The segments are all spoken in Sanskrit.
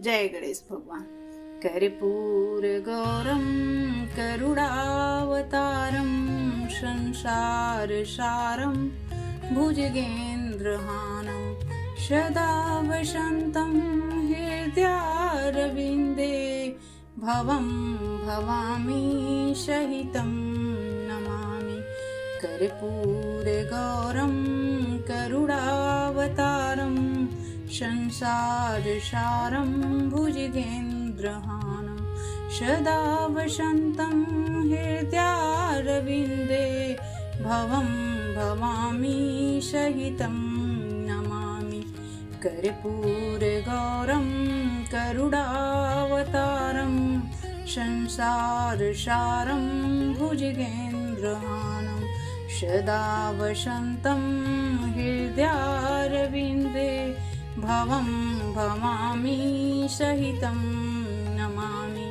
जय गणेश भगवान। कर्पूर गौरम करुणावतारम संसार सारम भुजगेन्द्रहानं सदा वसन्तं हृदयारविन्दे भवं भवामि सहितं नमामि। कर्पूर गौरम करुणावतारम संसार सारं भुजगेन्द्रहानं सदा वसन्तं हृदयारविन्दे भवं भवामि सहितं नमामि। कर्पूर गौरं करुणावतारं संसार सारं भुजगेन्द्रहानं सदा वसन्तं हृदयारविन्दे भवं भवामि सहितं नमामि।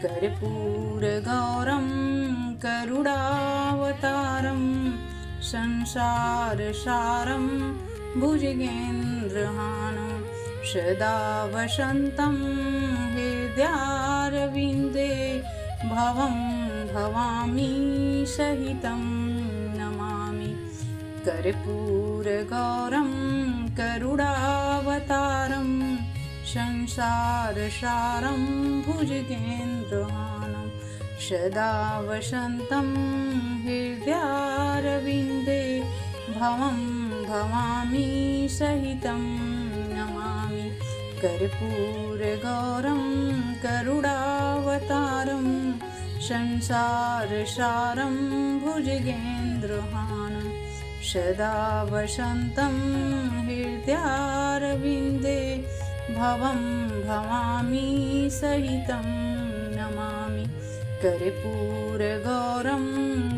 कर्पूर गौरं करुणावतारं संसार सारं भुजगेन्द्रहानं सदा वसन्तं हृदयारविन्दे भवं भवामि सहितं नमामि। कर्पूर गौरं करुणावतारं संसार सारं भुजगेन्द्रहानं सदा वसन्तं हृदयारविन्दे भवं भवामि सहितं नमामि। कर्पूर गौरं करुणावतारं संसार सारं भुजगेन्द्रहानं सदा वसन्तं हृदयारविन्दे भवं भवामि सहितं नमामि। कर्पूर गौरं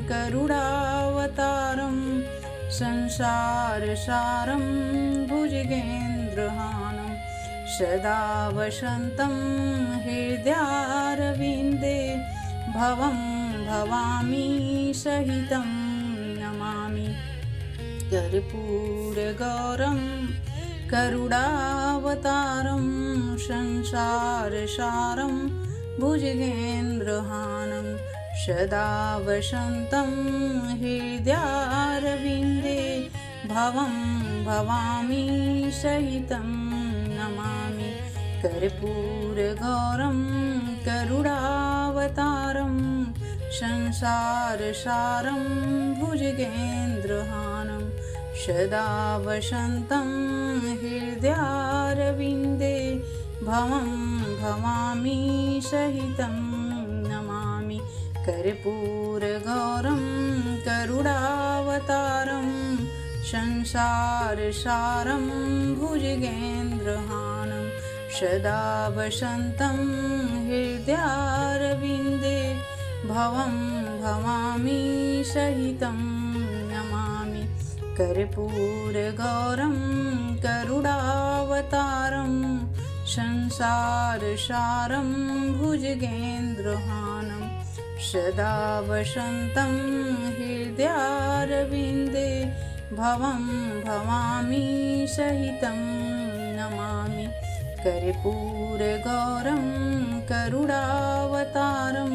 करुणावतारं संसार सारं भुजगेन्द्रहानं सदा वसन्तं हृदयारविन्दे भवं भवामि सहितं नमामि। कर्पूर गौरं करुणावतारं संसार सारं भुजगेन्द्रहानं सदा वसन्तं हृदयारविन्दे भवं भवामि सहितं नमामि। कर्पूर गौरं करुणावतारं संसार सारं भुजगेन्द्रहानं सदा वसन्तं हृदयारविन्दे भवं भवामि सहितं नमामि। कर्पूर गौरं करुणावतारं संसार सारं भुजगेन्द्रहानं सदा वसन्तं हृदयारविन्दे भवं भवामि सहितं नमामि। कर्पूर गौरं करुणावतारं संसार सारं भुजगेन्द्रहानं सदा वसन्तं हृदयारविन्दे भवं भवामि सहितं नमामि। कर्पूर गौरं करुणावतारं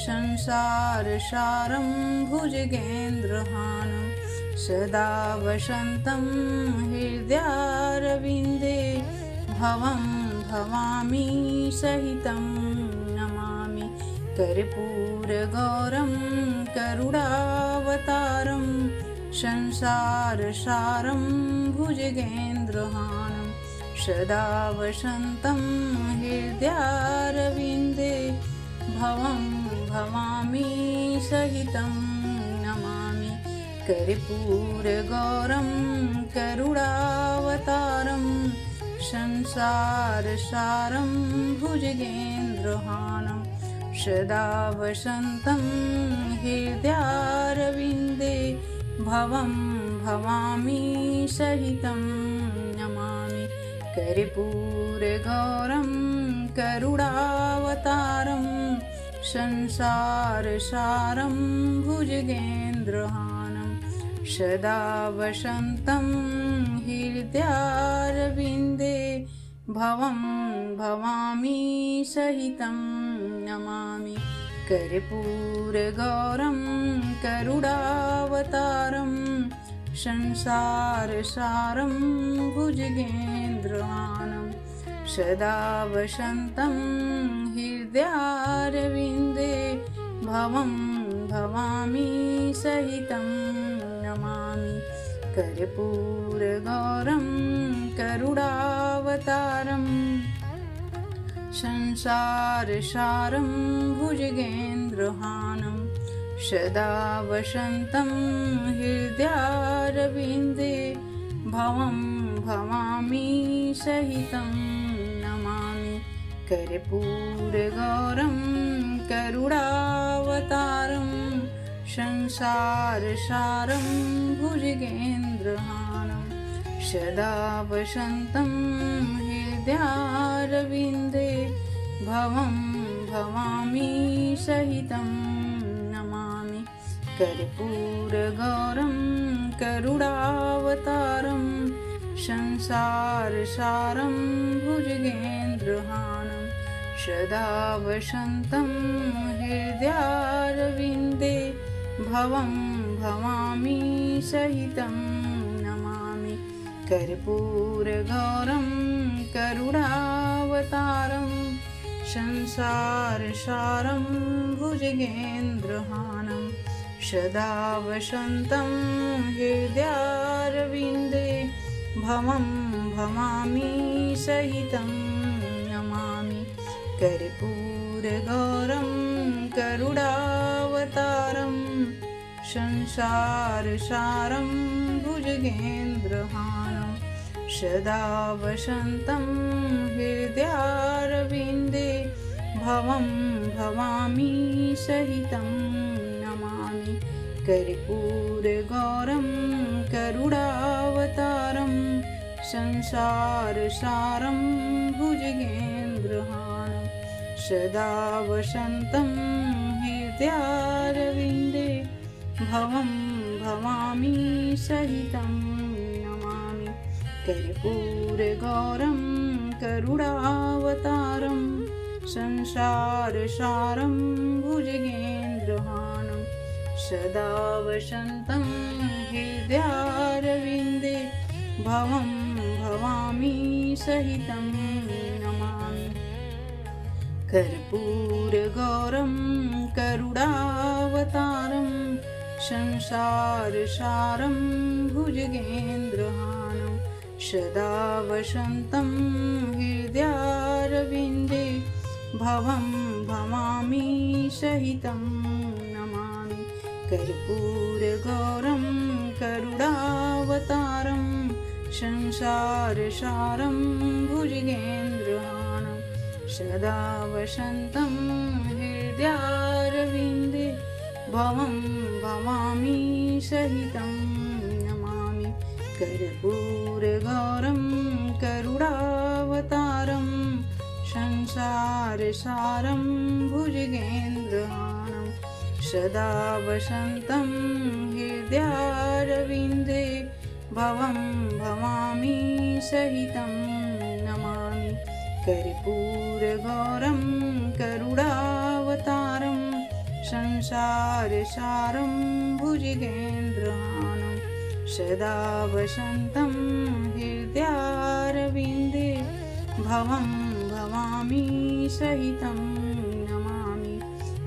संसार सारं भुजगेन्द्रहानं सदा वसन्तं हृदयारविन्दे भवं भवामि सहितं नमामि। कर्पूर गौरं करुणावतारं संसार सारं भुजगेन्द्रहानं सदा वसन्तं हृदयारविन्दे भवं भवामि सहितं नमामि। कर्पूर गौरं करुणावतारं संसार सारं भुजगेन्द्रहानं सदा वसन्तं हृदयारविन्दे भवं भवामि सहितं नमामि। कर्पूर गौरं करुणावतारं संसार सारं भुजगेन्द्रहानं सदा वसन्तं हृदयारविन्दे भवं भवामि सहितं नमामि कर्पूरगौरं करुणावतारं संसारसारं भुजगेन्द्रहानं सदा वसन्तं हृदयारविन्दे भवं भवामि सहितं नमामि कर्पूरगौरं करुणावतारं संसारसारं भुजगेन्द्रहानं सदा वसन्तं हृदयारविन्दे भवं भवामि सहितं नमामि कर्पूरगौरं करुणावतारं संसारसारं भुजगेन्द्रहानं सदा वसन्तं हृदयारविन्दे भवं भवामि सहितं नमामि कर्पूरगौरं करुणावतारं संसारसारं भुजगेन्द्रहानं सदा वसन्तं हृदयारविन्दे भवं भवामि सहितं नमामि कर्पूरगौरं करुणावतारं संसारसारं भुजगेन्द्रहानं सदा वसन्तं हृदयारविन्दे भवं भवामि सहितं नमामि कर्पूरगौरं करुणावतारं संसारसारं भुजगेन्द्रहानं सदा वसन्तं हृदयारविन्दे भवं भवामि सहितं नमामि कर्पूरगौरं करुणावतारं संसारसारं भुजगेन्द्रहानं सदा वसन्तं हृदयारविन्दे भवं भवामि सहितं नमामि कर्पूरगौरं करुणावतारं संसारसारं भुजगेन्द्रहानं सदा वसन्तं हृदयारविन्दे भवं भवामि सहितं नमामि कर्पूरगौरं करुणावतारं संसारसारं भुजगेन्द्रहानं सदा वसन्तं हृदयारविन्दे भवं भवामि सहितं नमामि कर्पूरगौरं करुणावतारं संसारसारं भुजगेन्द्रहानं सदा वसन्तं हृदयारविन्दे भवं भवामि सहितं नमामि कर्पूरगौरं करुणावतारं संसारसारं भुजगेन्द्रहानं सदा वसन्तं हृदयारविन्दे भवं भवामि सहितं नमामि कर्पूरगौरं करुणावतारं संसारसारं भुजगेन्द्रहानं सदा वसन्तं हृदयारविन्दे भवं भवामि सहितं नमामि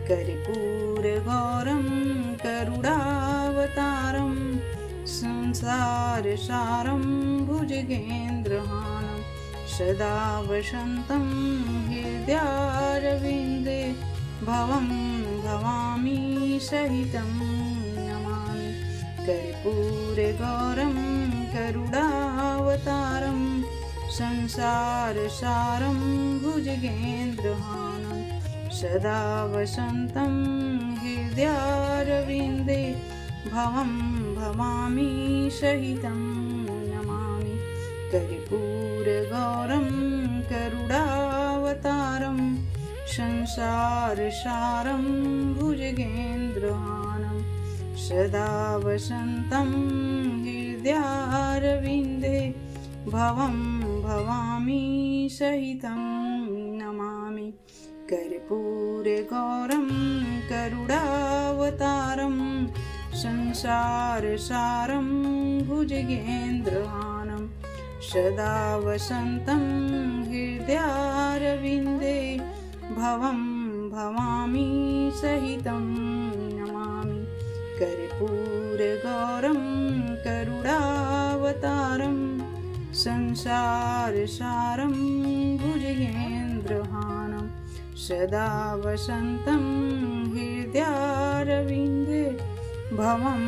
कर्पूरगौरं करुणावतारं संसारसारं भुजगेन्द्रहानं सदा वसन्तं हृदयारविन्दे भवं भवामि सहितं नमामि कर्पूरगौरं करुणावतारं संसारसारं भुजगेन्द्रहानं सदा वसन्तं हृदयारविन्दे भवं भवामि सहितं नमामि कर्पूरगौरं करुणावतारं संसारसारं भुजगेन्द्रहानं सदा वसन्तं हृदयारविन्दे भवं भवामि सहितं नमामि कर्पूरगौरं करुणावतारं संसारसारं भुजगेन्द्रहानं सदा वसन्तं हृदयारविन्दे भवं भवामि सहितं नमामि कर्पूरगौरं करुणावतारं संसारसारं भुजगेन्द्रहानं सदा वसन्तं हृदयारविन्दे भवं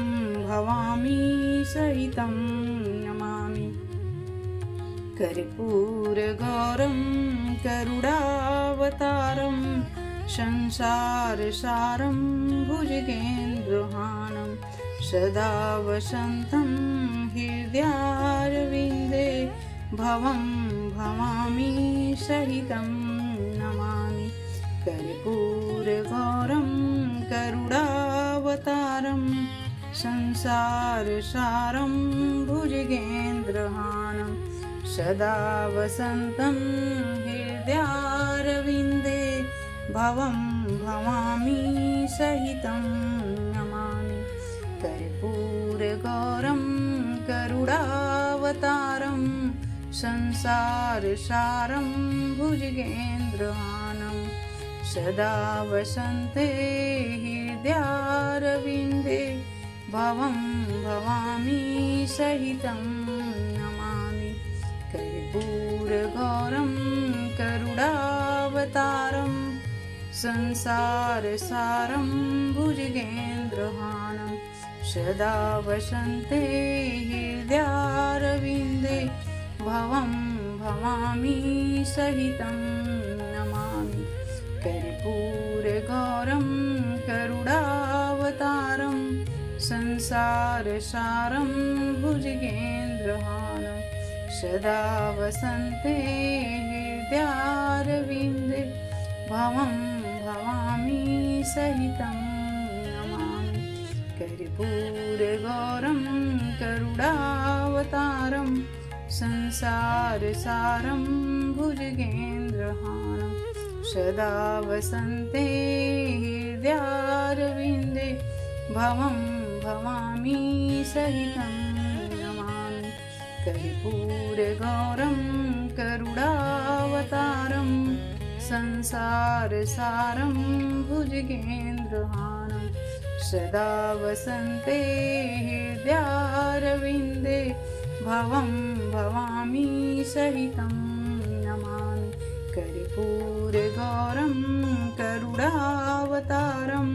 भवामि सहितं नमामि कर्पूरगौरं करुणावतारं संसारसारं भुजगेन्द्रहानं सदा वसन्तं हृदयारविन्दे भवं भवामि सहितं नमामि कर्पूरगौरं करुणावतारं संसारसारं भुजगेन्द्रहानं सदा वसन्तं हृदयारविन्दे भवं भवामि सहितं नमामि कर्पूरगौरं करुणावतारं संसारसारं भुजगेन्द्रहानं सदा वसन्ते हृदयारविन्दे भवं भवामि सहितं नमामि कर्पूरगौरं करुणावतारं संसारसारं भुजगेन्द्रहानं सदा वसन्ते हृदयारविन्दे भवं भवामि सहितं नमामि कर्पूरगौरं करुणावतारं संसारसारं भुजगेन्द्रहानं सदा वसन्ते हृदयारविन्दे भवं भवामि सहितं नमामि कर्पूरगौरं करुणावतारं संसारसारं भुजगेन्द्रहानं सदा वसन्ते हृदयारविन्दे भवं भवामि सहितं नमामि कर्पूरगौरं करुणावतारं संसारसारं भुजगेन्द्रहानं सदा वसन्ते हृदयारविन्दे भवं भवामि सहितं नमामि कर्पूरगौरं करुणावतारं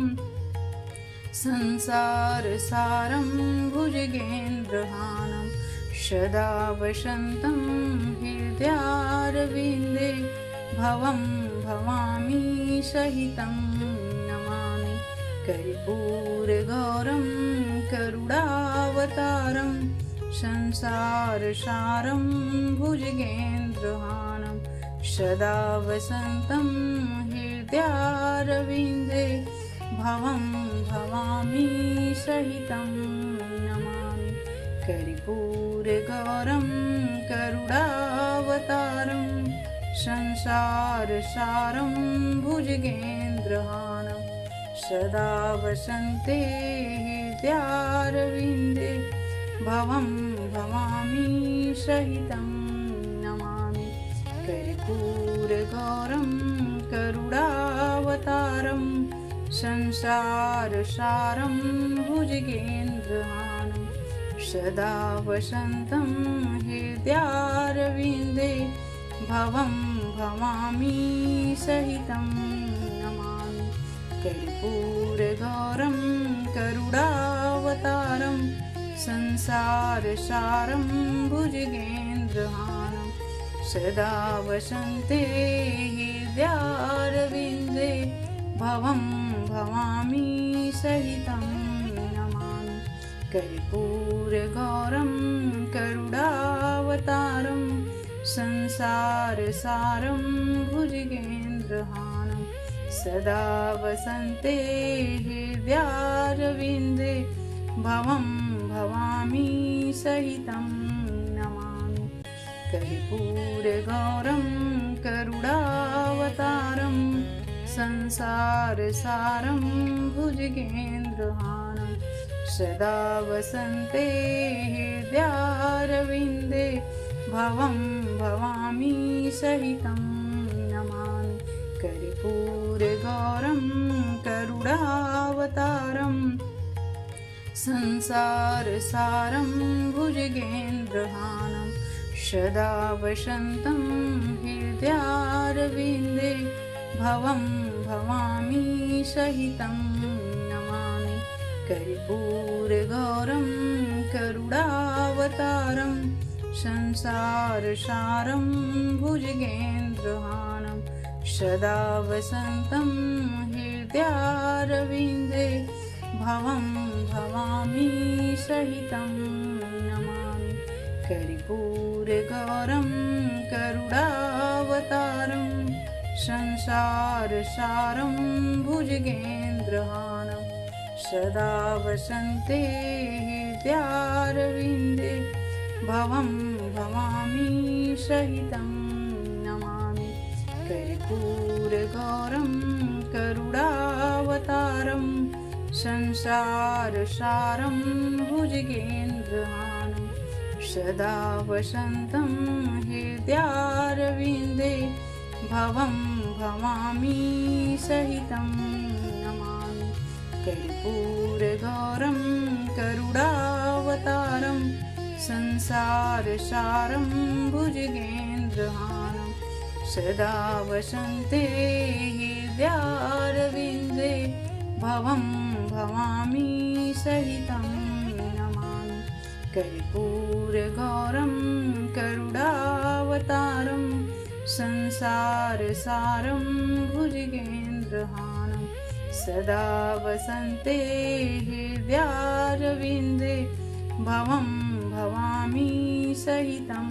संसारसारं भुजगेन्द्रहानं सदा वसन्तं हृदयारविन्दे भवं भवामि सहितं नमामि कर्पूरगौरं करुणावतारं संसारसारं भुजगेन्द्रहानं सदा वसन्तं हृदयारविन्दे भवं भवामि सहितं नमामि कर्पूरगौरं करुणावतारं संसारसारं भुजगेन्द्रहानं सदा वसन्ते हृदयारविन्दे भवं भवामि सहितं नमामि कर्पूरगौरं करुणावतारं संसारसारं भुजगेन्द्रहानं सदा वसन्तं हृदयारविन्दे भवं भवामि सहितं नमामि कर्पूरगौरं करुणावतारं संसारसारं भुजगेन्द्रहानं सदा वसन्ते हृदयारविन्दे भवं भवामि सहितं नमामि कर्पूरगौरं करुणावतारं संसारसारं भुजगेन्द्रहानं सदा वसन्ते हृदयारविन्दे भवं भवामि सहितं नमामि कर्पूरगौरं करुणावतारं संसारसारं भुजगेन्द्रहानं सदा वसन्ते हृदयारविन्दे भवं भवामि सहितं नमामि कर्पूरगौरं करुणावतारं संसारसारं भुजगेन्द्रहानं सदा वसन्तं हृदयारविन्दे भवं भवामि सहितं नमामि कर्पूरगौरं करुणावतारं संसारसारं भुजगेन्द्रहानं सदा वसन्तं हृदयारविन्दे भवं भवामि सहितं नमामि कर्पूरगौरं करुणावतारं संसारसारं भुजगेन्द्रहानं सदा वसन्ते हृदयारविन्दे भवं भवामि सहितं नमामि कर्पूरगौरं करुणावतारं संसारसारं भुजगेन्द्रहानं सदा वसन्तं हृदयारविन्दे भवं भवामि सहितं नमामि कर्पूरगौरं करुणावतारं संसारसारं भुजगेन्द्रहानं सदा वसन्ते हृदयारविन्दे भवं भवामि सहितं नमामि कर्पूरगौरं करुणावतारं संसारसारं भुजगेन्द्रहानं सदा वसन्ते हृदयारविन्दे भवं भवामि सहितं